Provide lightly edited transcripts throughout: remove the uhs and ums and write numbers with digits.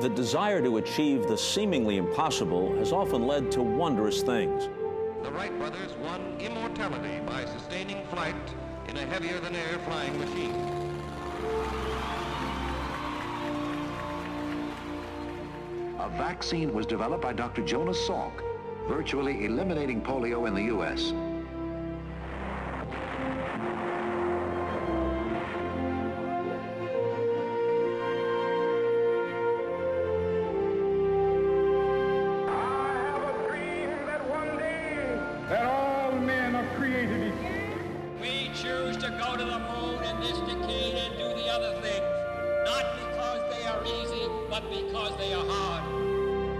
The desire to achieve the seemingly impossible has often led to wondrous things. The Wright brothers won immortality by sustaining flight in a heavier-than-air flying machine. A vaccine was developed by Dr. Jonas Salk, virtually eliminating polio in the U.S.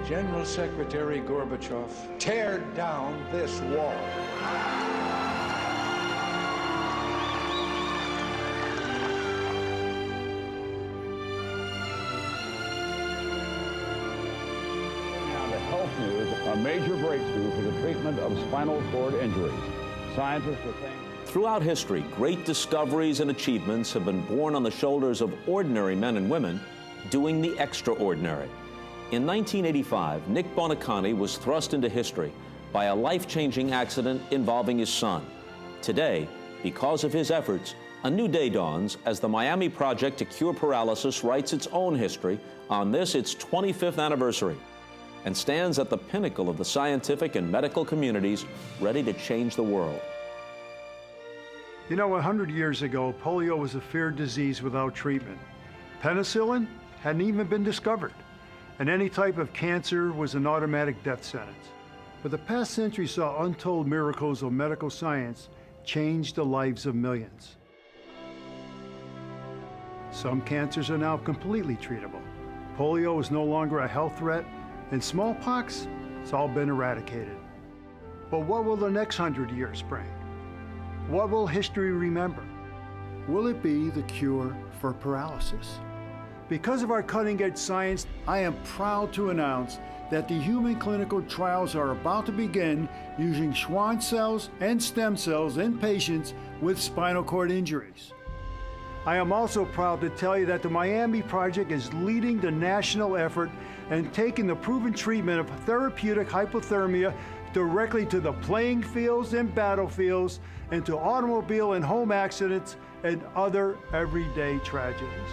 General Secretary Gorbachev, tear down this wall. Now the health news, a major breakthrough for the treatment of spinal cord injuries. Scientists are saying... Throughout history, great discoveries and achievements have been born on the shoulders of ordinary men and women doing the extraordinary. In 1985, Nick Buoniconti was thrust into history by a life-changing accident involving his son. Today, because of his efforts, a new day dawns as the Miami Project to Cure Paralysis writes its own history on this, its 25th anniversary, and stands at the pinnacle of the scientific and medical communities ready to change the world. You know, 100 years ago, polio was a feared disease without treatment. Penicillin hadn't even been discovered, and any type of cancer was an automatic death sentence. But the past century saw untold miracles of medical science change the lives of millions. Some cancers are now completely treatable. Polio is no longer a health threat, and smallpox, it's all been eradicated. But what will the next 100 years bring? What will history remember? Will it be the cure for paralysis? Because of our cutting-edge science, I am proud to announce that the human clinical trials are about to begin using Schwann cells and stem cells in patients with spinal cord injuries. I am also proud to tell you that the Miami Project is leading the national effort and taking the proven treatment of therapeutic hypothermia directly to the playing fields and battlefields and to automobile and home accidents and other everyday tragedies.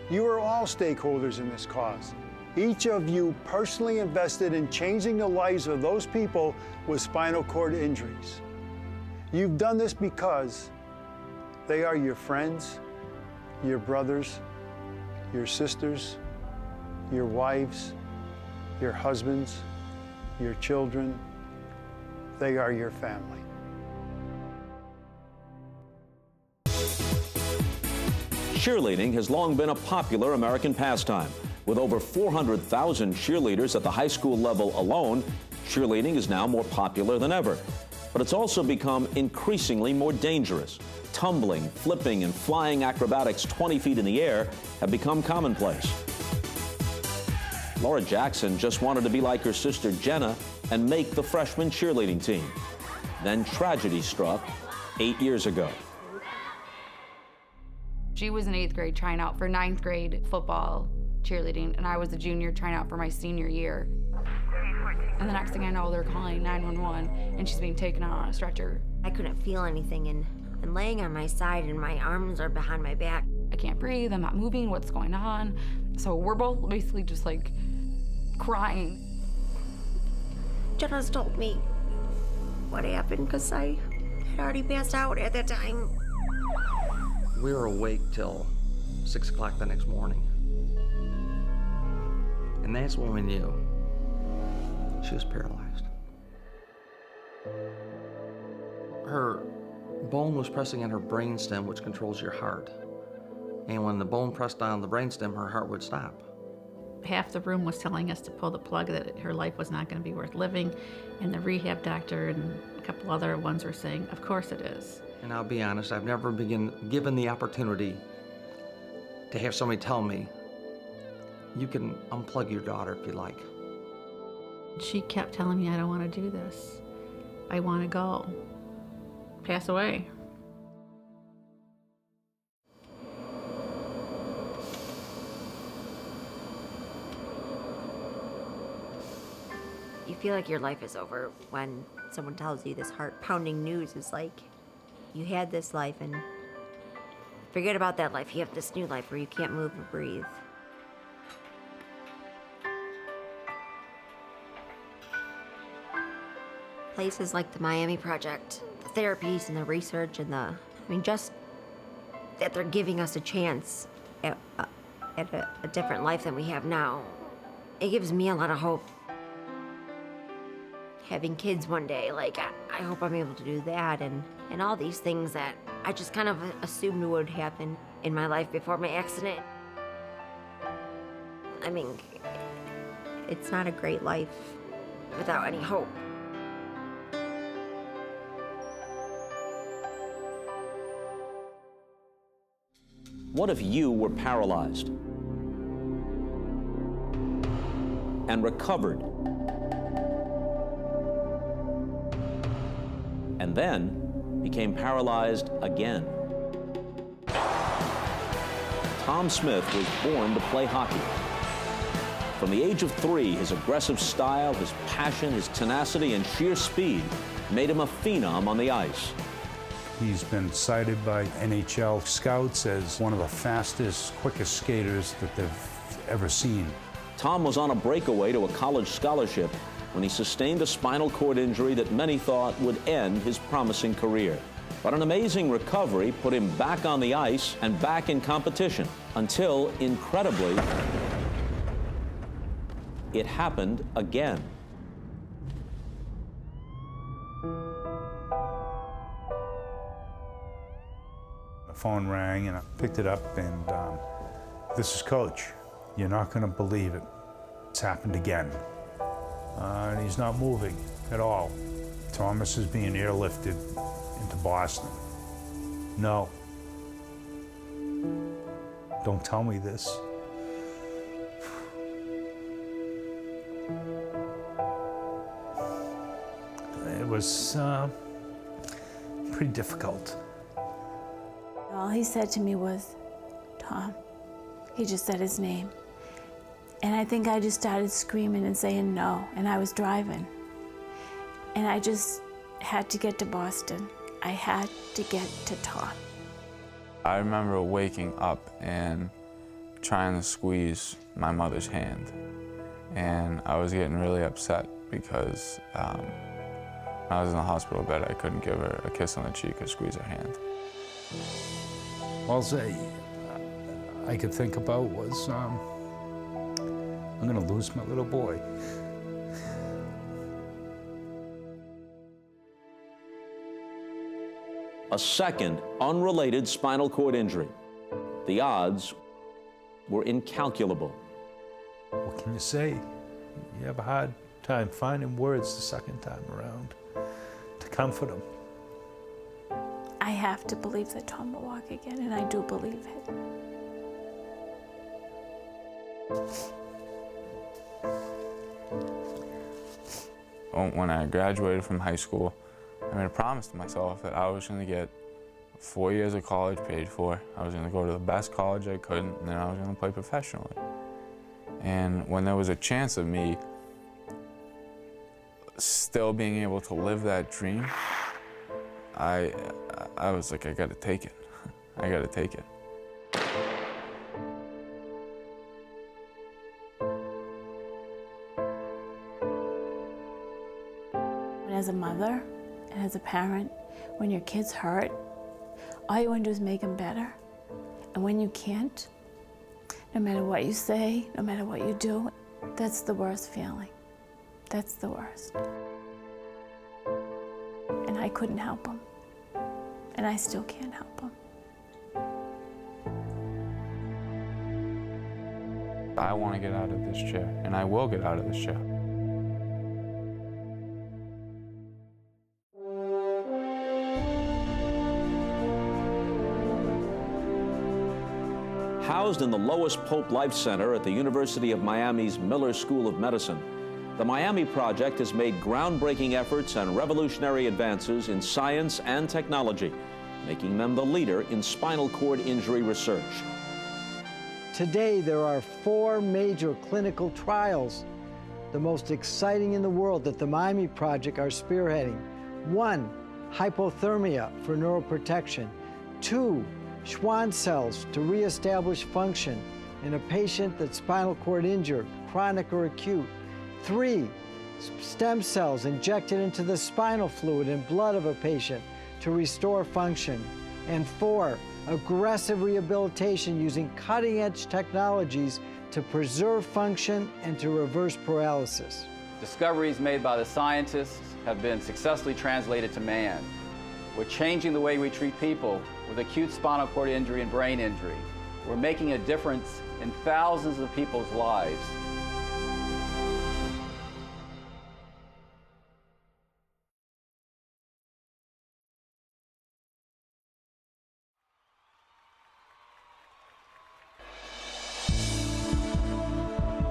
You are all stakeholders in this cause. Each of you personally invested in changing the lives of those people with spinal cord injuries. You've done this because they are your friends, your brothers, your sisters, your wives, your husbands, your children. They are your family. Cheerleading has long been a popular American pastime. With over 400,000 cheerleaders at the high school level alone, cheerleading is now more popular than ever. But it's also become increasingly more dangerous. Tumbling, flipping, and flying acrobatics 20 feet in the air have become commonplace. Laura Jackson just wanted to be like her sister Jenna and make the freshman cheerleading team. Then tragedy struck 8 years ago. She was in 8th grade trying out for 9th grade football cheerleading, and I was a junior trying out for my senior year. And the next thing I know, they're calling 911, and she's being taken out on a stretcher. I couldn't feel anything, and I'm laying on my side, and my arms are behind my back. I can't breathe, I'm not moving, what's going on? So we're both basically just like crying. Jenna's told me what happened, because I had already passed out at that time. We were awake till 6 o'clock the next morning. And that's when we knew she was paralyzed. Her bone was pressing on her brainstem, which controls your heart. And when the bone pressed on the brainstem, her heart would stop. Half the room was telling us to pull the plug, that her life was not going to be worth living. And the rehab doctor and a couple other ones were saying, of course it is. And I'll be honest, I've never been given the opportunity to have somebody tell me, you can unplug your daughter if you like. She kept telling me, I don't want to do this. I want to go. Pass away. feel like your life is over when someone tells you this heart-pounding news. Is like, you had this life and forget about that life. You have this new life where you can't move or breathe. Places like the Miami Project, the therapies and the research and just that they're giving us a chance at a different life than we have now. It gives me a lot of hope. Having kids one day, like, I hope I'm able to do that and all these things that I just kind of assumed would happen in my life before my accident. I mean, it's not a great life without any hope. What if you were paralyzed and recovered, and then became paralyzed again? Tom Smith was born to play hockey. From the age of 3, his aggressive style, his passion, his tenacity, and sheer speed made him a phenom on the ice. He's been cited by NHL scouts as one of the fastest, quickest skaters that they've ever seen. Tom was on a breakaway to a college scholarship when he sustained a spinal cord injury that many thought would end his promising career. But an amazing recovery put him back on the ice and back in competition until, incredibly, it happened again. The phone rang and I picked it up and this is Coach. You're not gonna believe it. It's happened again. And he's not moving at all. Thomas is being airlifted into Boston. No. Don't tell me this. It was pretty difficult. All he said to me was, Tom. He just said his name. And I think I just started screaming and saying no, and I was driving. And I just had to get to Boston. I had to get to Tom. I remember waking up and trying to squeeze my mother's hand. And I was getting really upset because when I was in the hospital bed, I couldn't give her a kiss on the cheek or squeeze her hand. All I could think about was, I'm gonna lose my little boy. A second unrelated spinal cord injury. The odds were incalculable. What can you say? You have a hard time finding words the second time around to comfort him. I have to believe that Tom will walk again, and I do believe it. When I graduated from high school, I made a promise to myself that I was going to get 4 years of college paid for. I was going to go to the best college I could, and then I was going to play professionally. And when there was a chance of me still being able to live that dream, I was like, I got to take it. I got to take it. As a mother and as a parent, when your kid's hurt, all you want to do is make them better. And when you can't, no matter what you say, no matter what you do, that's the worst feeling. That's the worst. And I couldn't help them. And I still can't help them. I want to get out of this chair, and I will get out of this chair. Housed in the Lois Pope LIFE Center at the University of Miami's Miller School of Medicine, the Miami Project has made groundbreaking efforts and revolutionary advances in science and technology, making them the leader in spinal cord injury research. Today, there are 4 major clinical trials the most exciting in the world that the Miami Project are spearheading. 1, hypothermia for neuroprotection. 2, Schwann cells to reestablish function in a patient that's spinal cord injured, chronic or acute. 3, stem cells injected into the spinal fluid and blood of a patient to restore function. And 4, aggressive rehabilitation using cutting-edge technologies to preserve function and to reverse paralysis. Discoveries made by the scientists have been successfully translated to man. We're changing the way we treat people with acute spinal cord injury and brain injury. We're making a difference in thousands of people's lives.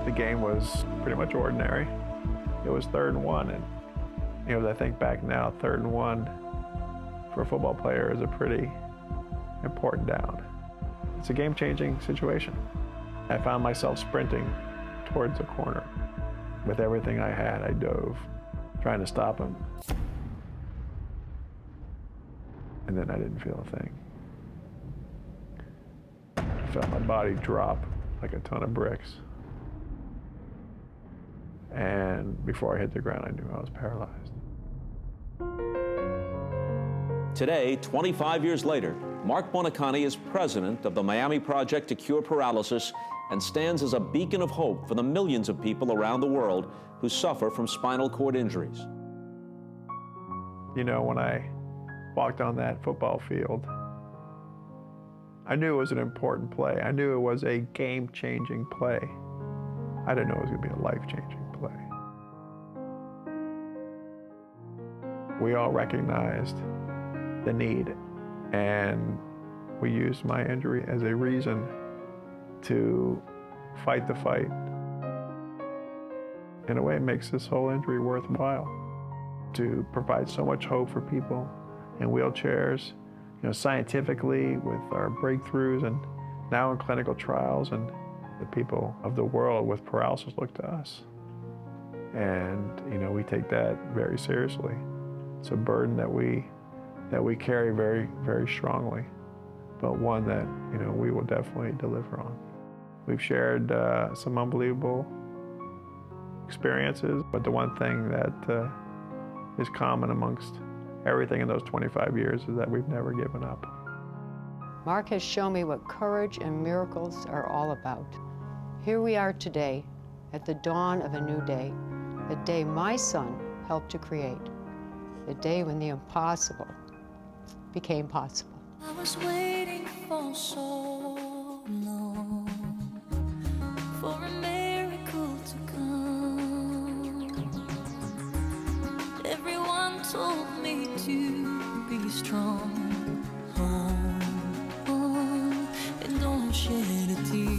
The game was pretty much ordinary. It was 3rd and 1, and as I think back now, 3rd and 1 for a football player is a pretty important down. It's a game-changing situation. I found myself sprinting towards the corner. With everything I had, I dove, trying to stop him. And then I didn't feel a thing. I felt my body drop like a ton of bricks. And before I hit the ground, I knew I was paralyzed. Today, 25 years later, Marc Buoniconti is president of the Miami Project to Cure Paralysis and stands as a beacon of hope for the millions of people around the world who suffer from spinal cord injuries. You know, when I walked on that football field, I knew it was an important play. I knew it was a game-changing play. I didn't know it was going to be a life-changing play. We all recognized the need, and we used my injury as a reason to fight the fight. In a way, it makes this whole injury worthwhile, to provide so much hope for people in wheelchairs, scientifically with our breakthroughs and now in clinical trials, and the people of the world with paralysis look to us. And we take that very seriously. It's a burden that we carry very, very strongly, but one that we will definitely deliver on. We've shared some unbelievable experiences, but the one thing that is common amongst everything in those 25 years is that we've never given up. Marc has shown me what courage and miracles are all about. Here we are today, at the dawn of a new day, the day my son helped to create, the day when the impossible became possible. I was waiting for so long for a miracle to come. Everyone told me to be strong, and don't shed a tear.